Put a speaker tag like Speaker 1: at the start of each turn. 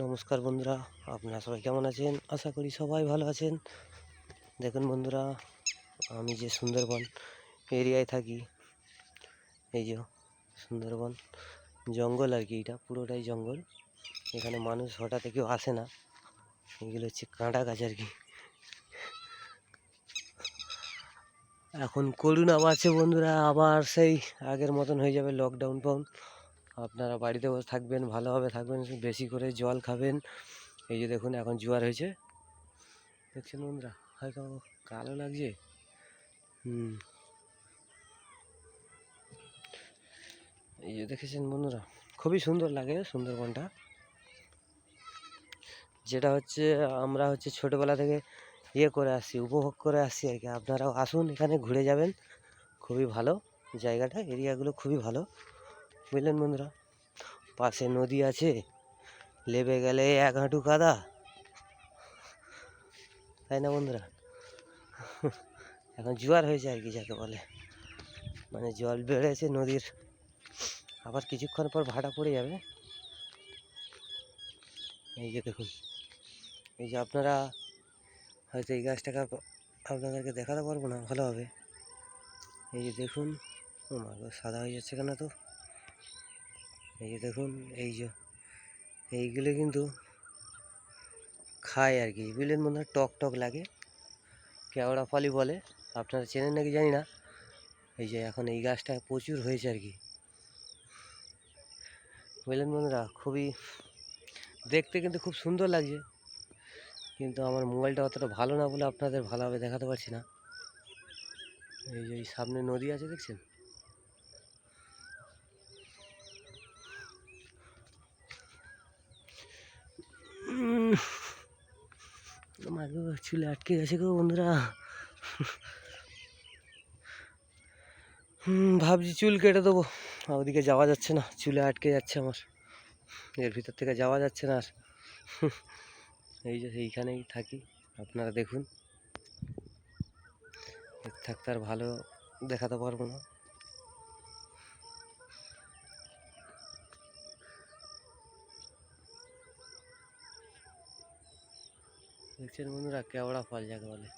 Speaker 1: নমস্কার বন্ধুরা, আপনারা সবাই কেমন আছেন? আশা করি সবাই ভালো আছেন। দেখুন বন্ধুরা, আমি যে সুন্দরবন এরিয়ায় থাকি, এই যে সুন্দরবন জঙ্গল আর কি, এটা পুরোটাই জঙ্গল। এখানে মানুষ হঠাৎ কেউ আসে না। এগুলো হচ্ছে কাঁটা গাছ আর কি। এখন করোনা বাড়ছে বন্ধুরা, আবার সেই আগের মতন হয়ে যাবে লকডাউন পাউন। আপনারা বাড়িতে বসে থাকবেন, ভালোভাবে থাকবেন, বেশি করে জল খাবেন। এই যে দেখুন এখন জোয়ার হয়েছে, দেখছেন বন্ধুরা? হয়তো কালো লাগছে। এই যে দেখেছেন বন্ধুরা, খুবই সুন্দর লাগে সুন্দরবনটা। যেটা হচ্ছে আমরা হচ্ছে ছোটোবেলা থেকে করে আসছি, উপভোগ করে আসছি আর কি। আপনারাও আসুন, এখানে ঘুরে যাবেন। খুবই ভালো জায়গাটা, এরিয়াগুলো খুবই ভালো, বুঝলেন বন্ধুরা? পাশে নদী আছে, লেবে গেলে এক হাঁটু কাদা, তাই না বন্ধুরা? এখন জোয়ার হয়েছে আর কি, যাকে বলে, মানে জল বেড়েছে নদীর। আবার কিছুক্ষণ পর ভাটা পড়ে যাবে। এই যে দেখুন, এই যে আপনারা হয়তো এই গাছটাকে আপনাদেরকে দেখাতে পারবো না ভালোভাবে। এই যে দেখুন, ও মা গো, সাদা হয়ে যাচ্ছে কেন তো? এই যে দেখুন, এই যে এইগুলো কিন্তু খায় আর কি, বুঝলেন বন্ধুরা? টক টক লাগে, কেওড়া ফলই বলে। আপনারা চেনেন নাকি জানি না। এই যে এখন এই গাছটা প্রচুর হয়েছে আর কি, বুঝলেন বন্ধুরা? খুবই দেখতে কিন্তু খুব সুন্দর লাগছে, কিন্তু আমার মোবাইলটা অতটা ভালো না বলে আপনাদের ভালোভাবে দেখাতে পারছি না। এই যে এই সামনে নদী আছে, দেখছেন? আমার চুলে আটকে গেছে গো বন্ধুরা। ভাবছি চুল কেটে দেবো, ওদিকে যাওয়া যাচ্ছে না, চুলে আটকে যাচ্ছে আমার, এর ভিতর থেকে যাওয়া যাচ্ছে না আর। এই যে এইখানেই থাকি, আপনারা দেখুন। থাকতে আর ভালো দেখাতে পারবো না। দেখছেন বন্ধুরা, কেওড়া ফল যাকে বলে।